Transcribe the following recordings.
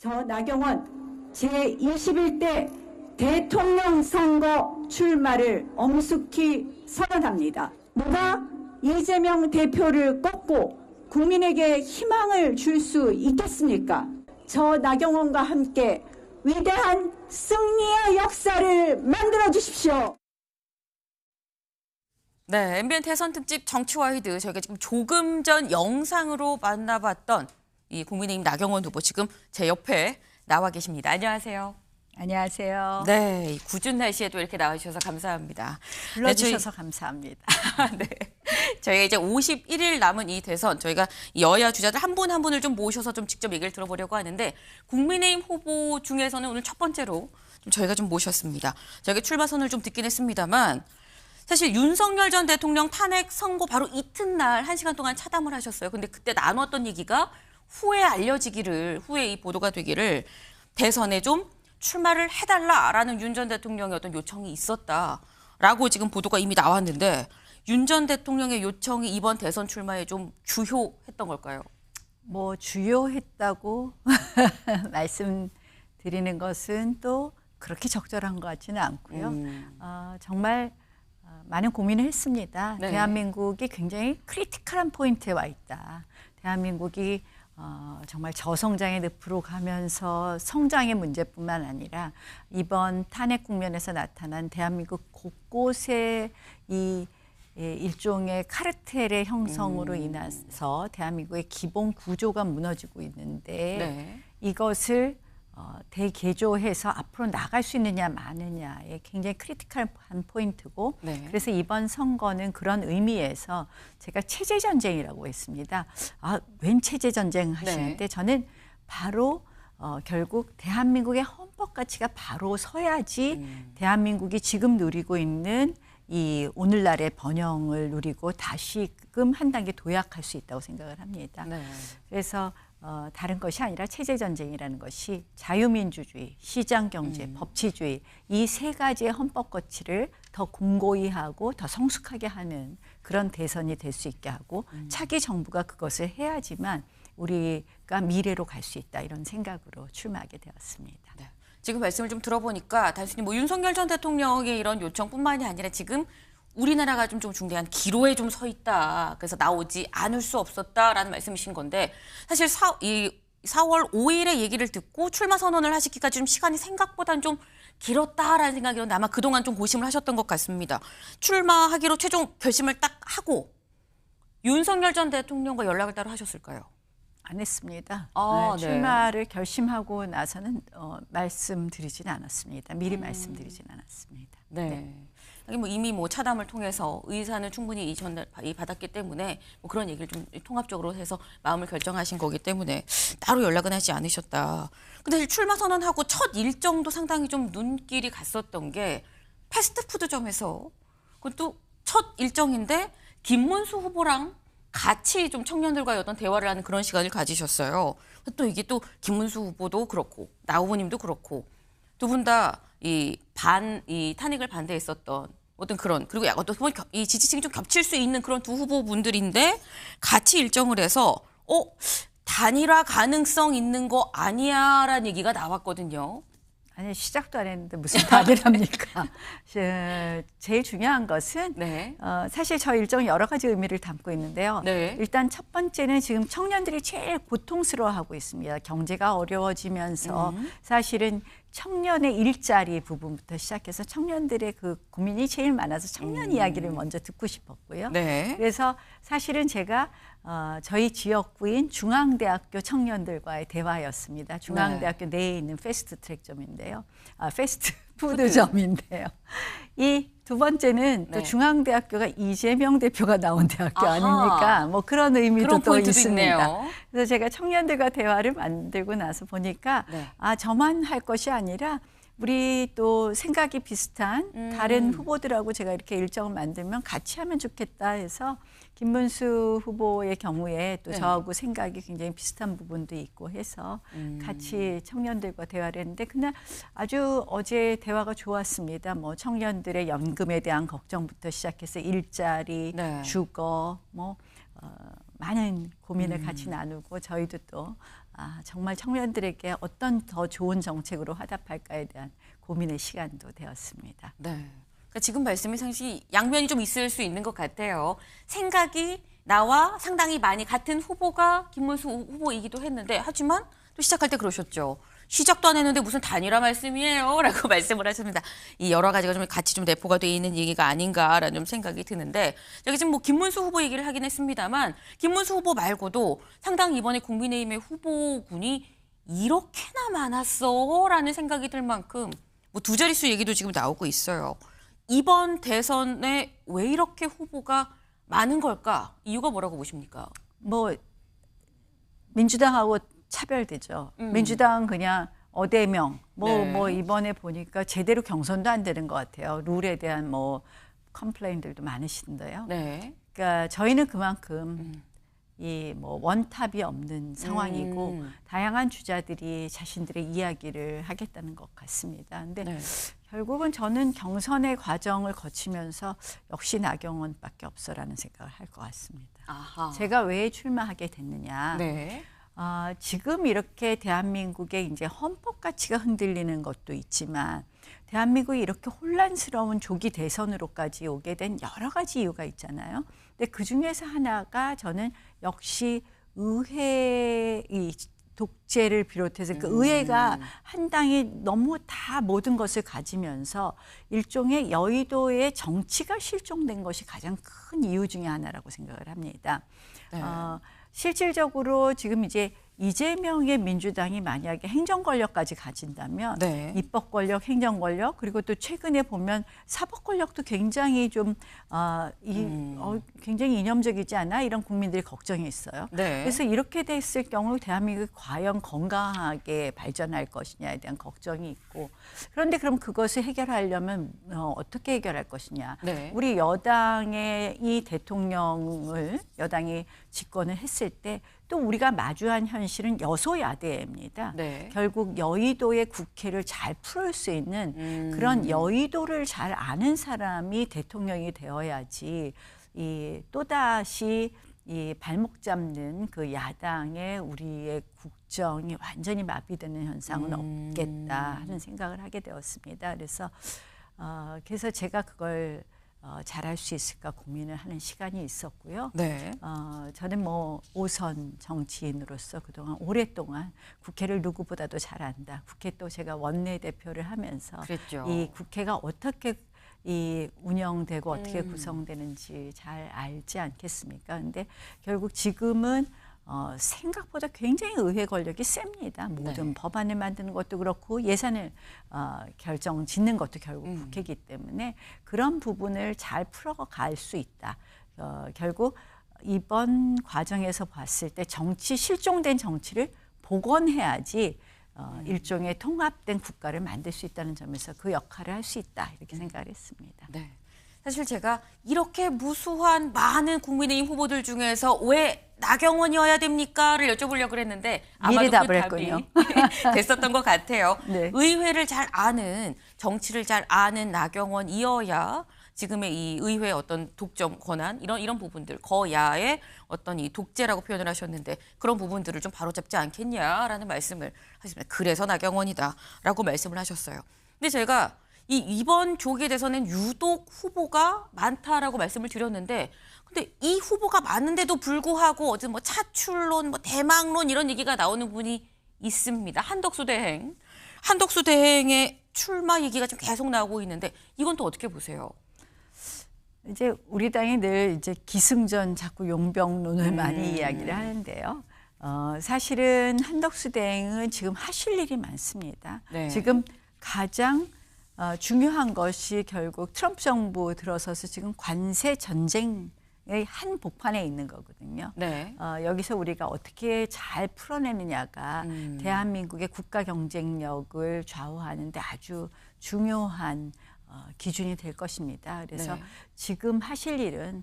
저 나경원 제21대 대통령 선거 출마를 엄숙히 선언합니다. 누가 이재명 대표를 꺾고 국민에게 희망을 줄 수 있겠습니까? 저 나경원과 함께 위대한 승리의 역사를 만들어 주십시오. 네, MBN 대선 특집 정치와이드 저희가 지금 조금 전 영상으로 만나봤던 이 국민의힘 나경원 후보 지금 제 옆에 나와 계십니다. 안녕하세요. 안녕하세요. 네, 이 궂은 날씨에도 이렇게 나와주셔서 감사합니다. 불러주셔서 감사합니다. 네, 저희가 이제 51일 남은 이 대선 저희가 여야 주자들 한 분 한 분을 좀 모셔서 좀 직접 얘기를 들어보려고 하는데 국민의힘 후보 중에서는 오늘 첫 번째로 좀 저희가 좀 모셨습니다. 저희가 출마 선을 좀 듣긴 했습니다만 사실 윤석열 전 대통령 탄핵 선고 바로 이튿날 1시간 동안 차담을 하셨어요. 근데 그때 나눴던 얘기가 후에 알려지기를, 후에 이 보도가 되기를 대선에 좀 출마를 해달라라는 윤 전 대통령의 어떤 요청이 있었다라고 지금 보도가 이미 나왔는데 윤 전 대통령의 요청이 이번 대선 출마에 좀 주요했던 걸까요? 뭐 주요했다고 말씀드리는 것은 또 그렇게 적절한 것 같지는 않고요. 정말 많은 고민을 했습니다. 네. 대한민국이 굉장히 크리티컬한 포인트에 와 있다. 대한민국이 정말 저성장의 늪으로 가면서 성장의 문제뿐만 아니라 이번 탄핵 국면에서 나타난 대한민국 곳곳에 이 일종의 카르텔의 형성으로 인해서 대한민국의 기본 구조가 무너지고 있는데 네. 이것을 대개조해서 앞으로 나갈 수 있느냐 마느냐에 굉장히 크리티컬한 포인트고 네. 그래서 이번 선거는 그런 의미에서 제가 체제전쟁이라고 했습니다. 웬 체제전쟁 하시는데 네. 저는 바로 결국 대한민국의 헌법 가치가 바로 서야지 대한민국이 지금 누리고 있는 이 오늘날의 번영을 누리고 다시금 한 단계 도약할 수 있다고 생각을 합니다. 네. 그래서 다른 것이 아니라 체제전쟁이라는 것이 자유민주주의, 시장경제, 법치주의 이 세 가지의 헌법 가치를 더 공고히 하고 더 성숙하게 하는 그런 대선이 될 수 있게 하고 차기 정부가 그것을 해야지만 우리가 미래로 갈 수 있다 이런 생각으로 출마하게 되었습니다. 네. 지금 말씀을 좀 들어보니까 단순히 뭐 윤석열 전 대통령의 이런 요청뿐만이 아니라 지금 우리나라가 좀 중대한 기로에 좀 서 있다. 그래서 나오지 않을 수 없었다라는 말씀이신 건데 사실 4월 5일의 얘기를 듣고 출마 선언을 하시기까지 좀 시간이 생각보다는 좀 길었다라는 생각이었는데 아마 그동안 좀 고심을 하셨던 것 같습니다. 출마하기로 최종 결심을 딱 하고 윤석열 전 대통령과 연락을 따로 하셨을까요? 안 했습니다. 네. 출마를 결심하고 나서는 말씀드리지는 않았습니다. 미리 말씀드리지는 않았습니다. 네. 이미 차담을 통해서 의사는 충분히 받았기 때문에 뭐 그런 얘기를 좀 통합적으로 해서 마음을 결정하신 거기 때문에 따로 연락은 하지 않으셨다. 근데 사실 출마 선언하고 첫 일정도 상당히 좀 눈길이 갔었던 게 패스트푸드점에서 그것도 첫 일정인데 김문수 후보랑 같이 좀 청년들과의 어떤 대화를 하는 그런 시간을 가지셨어요. 또 이게 또 김문수 후보도 그렇고 나 후보님도 그렇고 두 분 다 이 탄핵을 반대했었던 어떤 그런 그리고 어떤 이 지지층이 좀 겹칠 수 있는 그런 두 후보분들인데 같이 일정을 해서 단일화 가능성 있는 거 아니야라는 얘기가 나왔거든요. 아니 시작도 안 했는데 무슨 단일합니까? 제일 중요한 것은 네. 사실 저 일정이 여러 가지 의미를 담고 있는데요. 네. 일단 첫 번째는 지금 청년들이 제일 고통스러워하고 있습니다. 경제가 어려워지면서 사실은 청년의 일자리 부분부터 시작해서 청년들의 그 고민이 제일 많아서 청년 이야기를 먼저 듣고 싶었고요. 네. 그래서 사실은 제가 저희 지역구인 중앙대학교 청년들과의 대화였습니다. 중앙대학교 내에 있는 패스트트랙점인데요. 패스트푸드점인데요. 이 두 번째는 또 네. 중앙대학교가 이재명 대표가 나온 대학교 아하. 아닙니까? 뭐 그런 의미도 그런 또 포인트도 있습니다. 있네요. 그래서 제가 청년들과 대화를 만들고 나서 보니까 네. 저만 할 것이 아니라 우리 또 생각이 비슷한 다른 후보들하고 제가 이렇게 일정을 만들면 같이 하면 좋겠다 해서 김문수 후보의 경우에 또 네. 저하고 생각이 굉장히 비슷한 부분도 있고 해서 같이 청년들과 대화를 했는데 그날 아주 어제 대화가 좋았습니다. 뭐 청년들의 연금에 대한 걱정부터 시작해서 일자리, 네. 주거, 많은 고민을 같이 나누고 저희도 또 정말 청년들에게 어떤 더 좋은 정책으로 화답할까에 대한 고민의 시간도 되었습니다. 네. 그러니까 지금 말씀이 상당히 양면이 좀 있을 수 있는 것 같아요. 생각이 나와 상당히 많이 같은 후보가 김문수 후보이기도 했는데 하지만 또 시작할 때 그러셨죠. 시작도 안 했는데 무슨 단일화 말씀이에요? 라고 말씀을 하셨습니다. 이 여러 가지가 좀 같이 좀 내포가 돼 있는 얘기가 아닌가라는 좀 생각이 드는데 여기 지금 뭐 김문수 후보 얘기를 하긴 했습니다만 김문수 후보 말고도 상당히 이번에 국민의힘의 후보군이 이렇게나 많았어라는 생각이 들 만큼 뭐 두 자릿수 얘기도 지금 나오고 있어요. 이번 대선에 왜 이렇게 후보가 많은 걸까? 이유가 뭐라고 보십니까? 뭐 민주당하고 차별되죠. 민주당은 그냥 어대명, 뭐 이번에 보니까 제대로 경선도 안 되는 것 같아요. 룰에 대한 뭐 컴플레인들도 많으신데요. 네. 그러니까 저희는 그만큼 이 뭐 원탑이 없는 상황이고 다양한 주자들이 자신들의 이야기를 하겠다는 것 같습니다. 근데 네. 결국은 저는 경선의 과정을 거치면서 역시 나경원밖에 없어라는 생각을 할 것 같습니다. 아하. 제가 왜 출마하게 됐느냐? 네. 지금 이렇게 대한민국의 이제 헌법 가치가 흔들리는 것도 있지만 대한민국이 이렇게 혼란스러운 조기 대선으로까지 오게 된 여러 가지 이유가 있잖아요. 근데 그 중에서 하나가 저는 역시 의회 이 독재를 비롯해서 그 의회가 한 당이 너무 다 모든 것을 가지면서 일종의 여의도의 정치가 실종된 것이 가장 큰 이유 중에 하나라고 생각을 합니다. 네. 실질적으로 지금 이제 이재명의 민주당이 만약에 행정 권력까지 가진다면 네. 입법 권력, 행정 권력 그리고 또 최근에 보면 사법 권력도 굉장히 좀 굉장히 이념적이지 않아? 이런 국민들이 걱정이 있어요. 네. 그래서 이렇게 됐을 경우 대한민국이 과연 건강하게 발전할 것이냐에 대한 걱정이 있고 그런데 그럼 그것을 해결하려면 어떻게 해결할 것이냐? 네. 우리 여당의 이 대통령을 여당이 집권을 했을 때 또 우리가 마주한 현실은 여소야대입니다. 네. 결국 여의도의 국회를 잘 풀을 수 있는 그런 여의도를 잘 아는 사람이 대통령이 되어야지 이 또다시 이 발목 잡는 그 야당의 우리의 국정이 완전히 마비되는 현상은 없겠다 하는 생각을 하게 되었습니다. 그래서 제가 그걸 잘할 수 있을까 고민을 하는 시간이 있었고요. 네. 저는 뭐 5선 정치인으로서 그동안 오랫동안 국회를 누구보다도 잘 안다. 국회 또 제가 원내대표를 하면서 그랬죠. 이 국회가 어떻게 이 운영되고 어떻게 구성되는지 잘 알지 않겠습니까? 근데 결국 지금은 생각보다 굉장히 의회 권력이 셉니다. 모든 법안을 만드는 것도 그렇고 예산을 결정 짓는 것도 결국 국회이기 때문에 그런 부분을 잘 풀어갈 수 있다. 결국 이번 과정에서 봤을 때 실종된 정치를 복원해야지 일종의 통합된 국가를 만들 수 있다는 점에서 그 역할을 할 수 있다. 이렇게 생각을 했습니다. 네. 사실 제가 이렇게 무수한 많은 국민의힘 후보들 중에서 왜 나경원이어야 됩니까?를 여쭤보려고 했는데 아마도 미리 답을 그 답이 했군요. 됐었던 것 같아요. 네. 의회를 잘 아는 정치를 잘 아는 나경원이어야 지금의 이 의회의 어떤 독점 권한 이런 부분들 거야의 어떤 이 독재라고 표현을 하셨는데 그런 부분들을 좀 바로잡지 않겠냐라는 말씀을 하셨습니다. 그래서 나경원이다라고 말씀을 하셨어요. 근데 제가 이번 조기 대선엔 유독 후보가 많다라고 말씀을 드렸는데 근데 이 후보가 많은데도 불구하고 어제 뭐 차출론, 뭐 대망론 이런 얘기가 나오는 분이 있습니다. 한덕수 대행의 출마 얘기가 좀 계속 나오고 있는데 이건 또 어떻게 보세요? 이제 우리 당이 늘 이제 기승전 자꾸 용병론을 많이 이야기를 하는데요. 사실은 한덕수 대행은 지금 하실 일이 많습니다. 네. 지금 가장 중요한 것이 결국 트럼프 정부 들어서서 지금 관세 전쟁의 한 복판에 있는 거거든요. 네. 여기서 우리가 어떻게 잘 풀어내느냐가 대한민국의 국가 경쟁력을 좌우하는 데 아주 중요한 기준이 될 것입니다. 그래서 네. 지금 하실 일은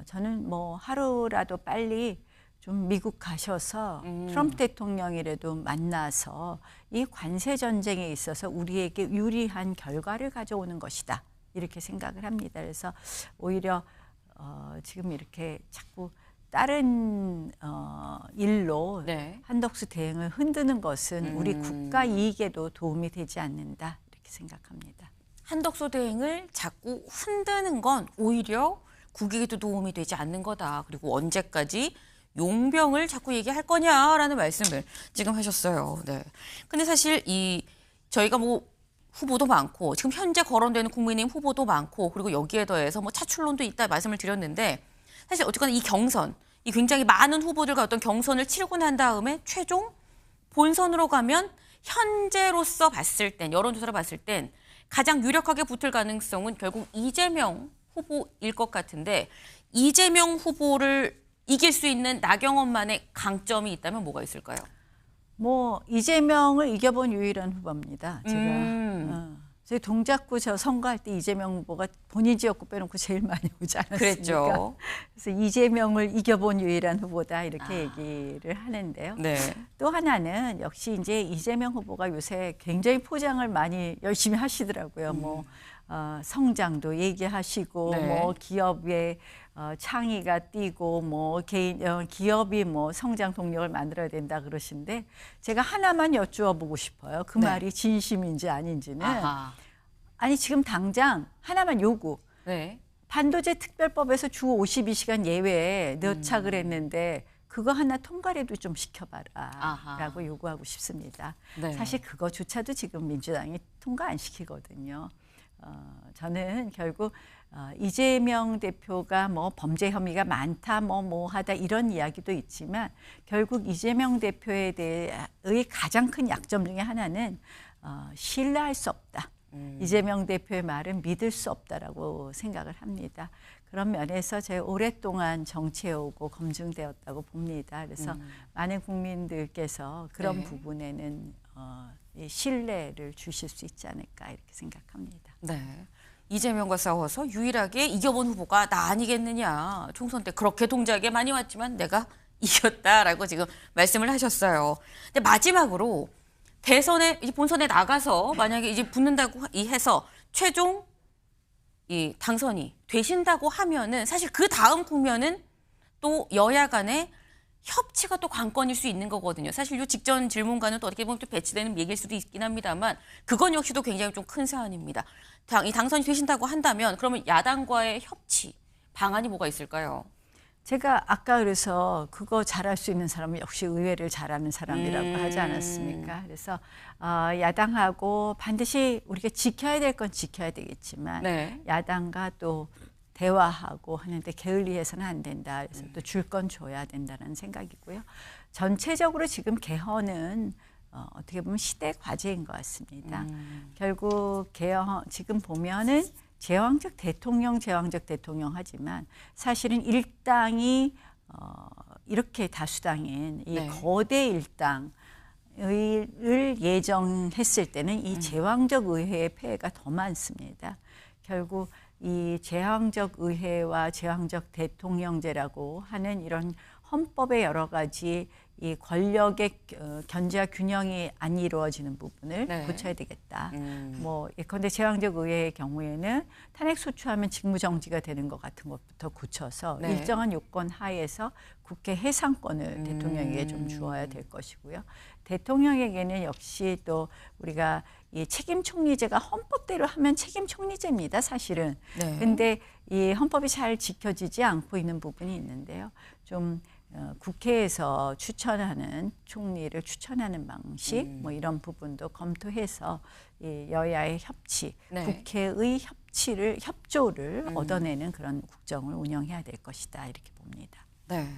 저는 뭐 하루라도 빨리 좀 미국 가셔서 트럼프 대통령이라도 만나서 이 관세 전쟁에 있어서 우리에게 유리한 결과를 가져오는 것이다. 이렇게 생각을 합니다. 그래서 오히려 지금 이렇게 자꾸 다른 일로 네. 한덕수 대행을 흔드는 것은 우리 국가 이익에도 도움이 되지 않는다 이렇게 생각합니다. 한덕수 대행을 자꾸 흔드는 건 오히려 국익에도 도움이 되지 않는 거다. 그리고 언제까지 용병을 자꾸 얘기할 거냐라는 말씀을 지금 하셨어요. 네. 근데 사실 저희가 뭐 후보도 많고 지금 현재 거론되는 국민의힘 후보도 많고 그리고 여기에 더해서 뭐 차출론도 있다 말씀을 드렸는데 사실 어쨌거나 이 경선, 이 굉장히 많은 후보들과 어떤 경선을 치르고 난 다음에 최종 본선으로 가면 현재로서 봤을 땐 여론조사를 봤을 땐 가장 유력하게 붙을 가능성은 결국 이재명 후보일 것 같은데 이재명 후보를 이길 수 있는 나경원만의 강점이 있다면 뭐가 있을까요? 뭐 이재명을 이겨본 유일한 후보입니다. 제가 저희 동작구 저 선거할 때 이재명 후보가 본인 지역구 빼놓고 제일 많이 오지 않았습니까? 그랬죠. 그래서 이재명을 이겨본 유일한 후보다 이렇게 얘기를 하는데요. 네. 또 하나는 역시 이제 이재명 후보가 요새 굉장히 포장을 많이 열심히 하시더라고요. 뭐 성장도 얘기하시고 네. 뭐 기업의 창의가 뛰고 뭐 기업이 뭐 성장 동력을 만들어야 된다 그러신데 제가 하나만 여쭈어 보고 싶어요. 그 네. 말이 진심인지 아닌지는. 아하. 아니 지금 당장 하나만 요구. 네. 반도체 특별법에서 주 52시간 예외에 넣자 그랬는데 그거 하나 통과라도 좀 시켜봐라 아하. 라고 요구하고 싶습니다. 네. 사실 그거조차도 지금 민주당이 통과 안 시키거든요. 저는 결국 이재명 대표가 뭐 범죄 혐의가 많다 뭐 하다 이런 이야기도 있지만 결국 이재명 대표에 대해의 가장 큰 약점 중에 하나는 신뢰할 수 없다. 이재명 대표의 말은 믿을 수 없다라고 생각을 합니다. 그런 면에서 제가 오랫동안 정치해 오고 검증되었다고 봅니다. 그래서 많은 국민들께서 그런 네. 부분에는 이 신뢰를 주실 수 있지 않을까 이렇게 생각합니다. 네. 이재명과 싸워서 유일하게 이겨본 후보가 나 아니겠느냐. 총선 때 그렇게 동작에 많이 왔지만 내가 이겼다라고 지금 말씀을 하셨어요. 근데 마지막으로 대선에 이제 본선에 나가서 만약에 이제 붙는다고 해서 최종 이 당선이 되신다고 하면은 사실 그 다음 국면은 또 여야 간에 협치가 또 관건일 수 있는 거거든요. 사실 이 직전 질문과는 또 어떻게 보면 또 배치되는 얘기일 수도 있긴 합니다만 그건 역시도 굉장히 좀 큰 사안입니다. 이 당선이 되신다고 한다면 그러면 야당과의 협치 방안이 뭐가 있을까요? 제가 아까 그래서 그거 잘할 수 있는 사람은 역시 의회를 잘하는 사람이라고 하지 않았습니까? 그래서 야당하고 반드시 우리가 지켜야 될 건 지켜야 되겠지만 네. 야당과 또 대화하고 하는데 게을리해서는 안 된다. 그래서 또 줄 건 줘야 된다는 생각이고요. 전체적으로 지금 개헌은 어떻게 보면 시대 과제인 것 같습니다. 결국 개헌 지금 보면은 제왕적 대통령 하지만 사실은 일당이 이렇게 다수당인 이 네. 거대 일당을 예정했을 때는 이 제왕적 의회의 폐해가 더 많습니다. 결국 이 제왕적 의회와 제왕적 대통령제라고 하는 이런 헌법의 여러 가지 이 권력의 견제와 균형이 안 이루어지는 부분을 네. 고쳐야 되겠다. 뭐 예컨대 제왕적 의회의 경우에는 탄핵 소추하면 직무정지가 되는 것 같은 것부터 고쳐서 네. 일정한 요건 하에서 국회 해상권을 대통령에게 좀 주어야 될 것이고요. 대통령에게는 역시 또 우리가 이 책임 총리제가 헌법대로 하면 책임 총리제입니다, 사실은. 네. 근데 이 헌법이 잘 지켜지지 않고 있는 부분이 있는데요. 좀 국회에서 추천하는 총리를 추천하는 방식 뭐 이런 부분도 검토해서 이 여야의 협치, 네. 국회의 협조를 얻어내는 그런 국정을 운영해야 될 것이다 이렇게 봅니다. 네.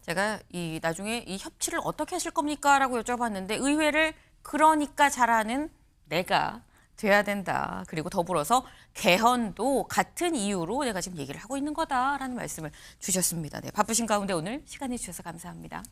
제가 나중에 이 협치를 어떻게 하실 겁니까?라고 여쭤봤는데 의회를 그러니까 잘하는 내가 돼야 된다. 그리고 더불어서 개헌도 같은 이유로 내가 지금 얘기를 하고 있는 거다라는 말씀을 주셨습니다. 네, 바쁘신 가운데 오늘 시간 내주셔서 감사합니다.